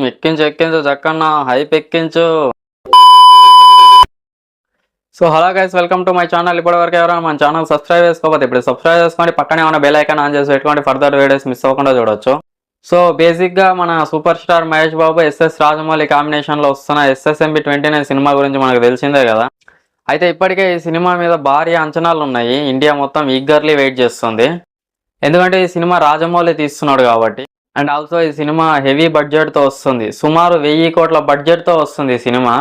ఎక్కించు ఎక్కించు జక్కన్న హైప్ ఎక్కించు. So hello guys, welcome to my channel. ఇప్పటివరకు ఎవరైనా మన ఛానల్ సబ్స్క్రైబ్ చేసుకోకపోతే ఇప్పుడు సబ్స్క్రైబ్ చేసుకోండి, పక్కనే ఉన్న బెల్ ఐకాన్ ఆన్ చేసి పెట్టుకోండి, ఫర్దర్ వీడియోస్ మిస్ అవ్వకుండా చూడొచ్చు. సో బేసిక్గా మన super star Mahesh Babu SS Rajamouli కాంబినేషన్లో వస్తున్న ఎస్ఎస్ఎంబి 29 సినిమా గురించి మనకు తెలిసిందే కదా. అయితే ఇప్పటికే ఈ సినిమా మీద భారీ అంచనాలు ఉన్నాయి. ఇండియా మొత్తం ఈగర్లీ వెయిట్ చేస్తుంది, ఎందుకంటే ఈ సినిమా రాజమౌళి తీస్తున్నాడు కాబట్టి. అండ్ ఆల్సో ఈ సినిమా హెవీ బడ్జెట్తో వస్తుంది, సుమారు 1000 కోట్ల బడ్జెట్తో వస్తుంది ఈ సినిమా.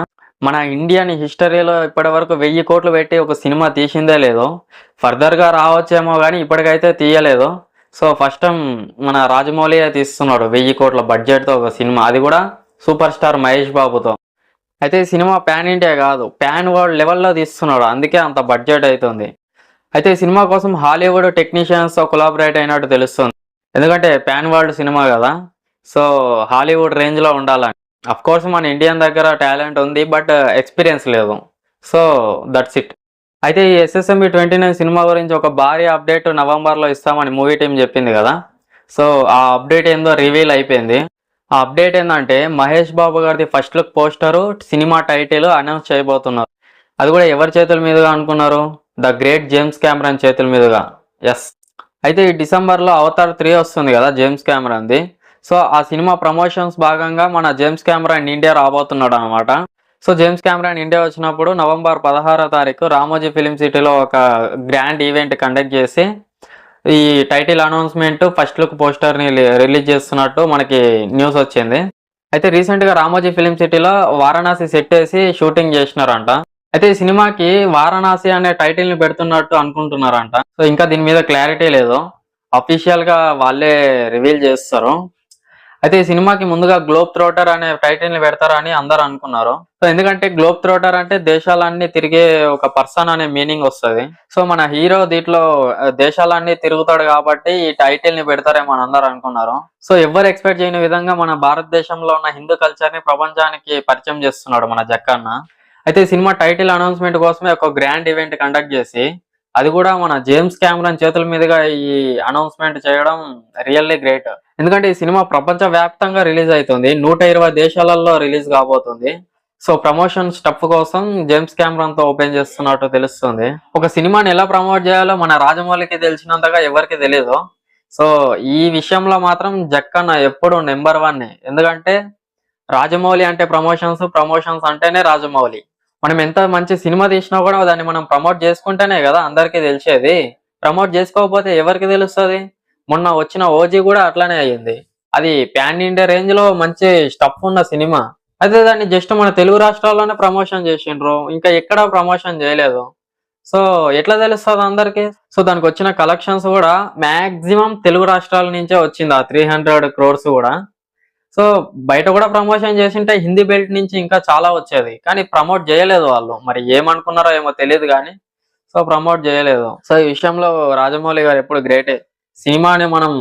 మన ఇండియన్ హిస్టరీలో ఇప్పటి వరకు 1000 కోట్లు పెట్టి ఒక సినిమా తీసిందే లేదు. ఫర్దర్గా రావచ్చేమో కానీ ఇప్పటికైతే తీయలేదు. సో ఫస్ట్ టైం మన రాజమౌళి తీస్తున్నాడు 1000 కోట్ల బడ్జెట్తో ఒక సినిమా, అది కూడా సూపర్ స్టార్ మహేష్ బాబుతో. అయితే ఈ సినిమా పాన్ ఇండియా కాదు, పాన్ వరల్డ్ లెవెల్లో తీస్తున్నాడు, అందుకే అంత బడ్జెట్ అవుతుంది. అయితే ఈ సినిమా కోసం హాలీవుడ్ టెక్నీషియన్స్తో కొలాబరేట్ అయినట్టు తెలుస్తుంది, ఎందుకంటే పాన్ వరల్డ్ సినిమా కదా. సో హాలీవుడ్ రేంజ్లో ఉండాలని. అఫ్ కోర్స్ మన ఇండియన్ దగ్గర టాలెంట్ ఉంది, బట్ ఎక్స్పీరియన్స్ లేదు. So that's it. అయితే ఈ ఎస్ఎస్ఎంబి 29 సినిమా గురించి ఒక భారీ అప్డేట్ నవంబర్లో ఇస్తామని మూవీ టీం చెప్పింది కదా. సో ఆ అప్డేట్ ఏందో రివీల్ అయిపోయింది. ఆ అప్డేట్ ఏంటంటే మహేష్ బాబు గారిది first look poster, cinema title announce చేయబోతున్నారు. అది కూడా ఎవరి చేతుల మీదుగా అనుకున్నారు? ద గ్రేట్ జేమ్స్ కెమెరాన్ చేతుల మీదుగా. ఎస్. అయితే ఈ డిసెంబర్లో అవతార్ 3 వస్తుంది కదా జేమ్స్ కెమెరాన్ది. సో ఆ సినిమా ప్రమోషన్స్ భాగంగా మన జేమ్స్ కెమెరాన్ ఇండియా రాబోతున్నాడు అనమాట. సో జేమ్స్ కెమెరాన్ ఇండియా వచ్చినప్పుడు నవంబర్ 16వ తారీఖు రామోజీ ఫిలిం సిటీలో ఒక గ్రాండ్ ఈవెంట్ కండక్ట్ చేసి ఈ టైటిల్ అనౌన్స్మెంట్, ఫస్ట్ లుక్ పోస్టర్ని రిలీజ్ చేస్తున్నట్టు మనకి న్యూస్ వచ్చింది. అయితే రీసెంట్గా రామోజీ ఫిలిం సిటీలో వారణాసి సెట్ వేసి షూటింగ్ చేసినారంట. అయితే ఈ సినిమాకి వారణాసి అనే టైటిల్ని పెడుతున్నట్టు అనుకుంటున్నారంట. సో ఇంకా దీని మీద క్లారిటీ లేదు, అఫీషియల్గా వాళ్ళే రివీల్ చేస్తారు. అయితే ఈ సినిమాకి ముందుగా గ్లోబ్ థ్రోటర్ అనే టైటిల్ని పెడతారని అందరు అనుకున్నారు. సో ఎందుకంటే గ్లోబ్ థ్రోటర్ అంటే దేశాలన్నీ తిరిగే ఒక పర్సన్ అనే మీనింగ్ వస్తుంది. సో మన హీరో దీంట్లో దేశాలన్నీ తిరుగుతాడు కాబట్టి ఈ టైటిల్ ని పెడతారేమో అని అందరు అనుకున్నారు. సో ఎవరు ఎక్స్పెక్ట్ చేయని విధంగా మన భారతదేశంలో ఉన్న హిందూ కల్చర్ ని ప్రపంచానికి పరిచయం చేస్తున్నాడు మన జక్కన్న. అయితే ఈ సినిమా టైటిల్ అనౌన్స్మెంట్ కోసమే ఒక గ్రాండ్ ఈవెంట్ కండక్ట్ చేసి, అది కూడా మన జేమ్స్ కెమెరాన్ చేతుల మీదుగా ఈ అనౌన్స్మెంట్ చేయడం రియల్లీ గ్రేట్. ఎందుకంటే ఈ సినిమా ప్రపంచ వ్యాప్తంగా రిలీజ్ అవుతుంది, 120 దేశాలలో రిలీజ్ కాబోతుంది. సో ప్రమోషన్ స్టఫ్ కోసం జేమ్స్ కెమెరాన్ తో ఓపెన్ చేస్తున్నట్టు తెలుస్తుంది. ఒక సినిమాని ఎలా ప్రమోట్ చేయాలో మన రాజమౌళికి తెలిసినంతగా ఎవరికి తెలియదు. సో ఈ విషయంలో మాత్రం జక్కన్న ఎప్పుడు నెంబర్ 1. ఎందుకంటే రాజమౌళి అంటే ప్రమోషన్స్ అంటేనే రాజమౌళి. మనం ఎంత మంచి సినిమా తీసినా కూడా దాన్ని మనం ప్రమోట్ చేసుకుంటేనే కదా అందరికీ తెలిసేది. ప్రమోట్ చేసుకోకపోతే ఎవరికి తెలుస్తుంది? మొన్న వచ్చిన ఓజీ కూడా అట్లానే అయ్యింది. అది పాన్ ఇండియా రేంజ్ లో మంచి స్టఫ్ ఉన్న సినిమా, అయితే దాన్ని జస్ట్ మన తెలుగు రాష్ట్రాల్లోనే ప్రమోషన్ చేసిండ్రు, ఇంకా ఎక్కడ ప్రమోషన్ చేయలేదు. సో ఎట్లా తెలుస్తుంది అందరికి? సో దానికి వచ్చిన కలెక్షన్స్ కూడా మాక్సిమం తెలుగు రాష్ట్రాల నుంచే వచ్చింది, ఆ 300 crores కూడా. సో బయట కూడా ప్రమోషన్ చేసింటే హిందీ బెల్ట్ నుంచి ఇంకా చాలా వచ్చేది, కానీ ప్రమోట్ చేయలేదు వాళ్ళు. మరి ఏమనుకున్నారో ఏమో తెలియదు కానీ సో ప్రమోట్ చేయలేదు. సో ఈ విషయంలో రాజమౌళి గారు ఎప్పుడు గ్రేటే. సినిమాని మనం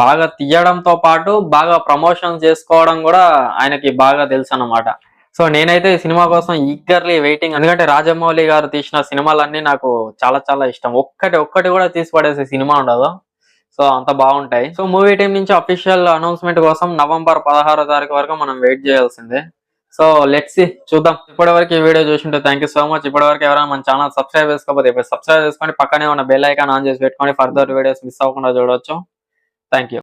బాగా తీయడంతో పాటు బాగా ప్రమోషన్ చేసుకోవడం కూడా ఆయనకి బాగా తెలుసు అన్నమాట. సో నేనైతే ఈ సినిమా కోసం ఈగర్లీ వెయిటింగ్, ఎందుకంటే రాజమౌళి గారు తీసిన సినిమాలన్నీ నాకు చాలా చాలా ఇష్టం. ఒక్కటి కూడా తీసి పడేసే సినిమా ఉండదు, సో అంత బాగుంటాయి. సో మూవీ టీం నుంచి అఫీషియల్ అనౌన్స్మెంట్ కోసం నవంబర్ 16వ తారీఖు వరకు మనం వెయిట్ చేయాల్సిందే. సో లెట్స్ సి, చూద్దాం. ఇప్పటివరకు ఈ వీడియో చూసింటే థ్యాంక్ యూ సో మచ్. ఇప్పటివరకు ఎవరైనా మన ఛానల్ సబ్స్క్రైబ్ చేసుకోకపోతే ఇప్పుడు సబ్స్క్రైబ్ చేసుకొని పక్కనే ఉన్న బెల్ ఐకాన్ ఆన్ చేసి పెట్టుకొని ఫర్దర్ వీడియోస్ మిస్ అవ్వకుండా చూడవచ్చు. Thank you.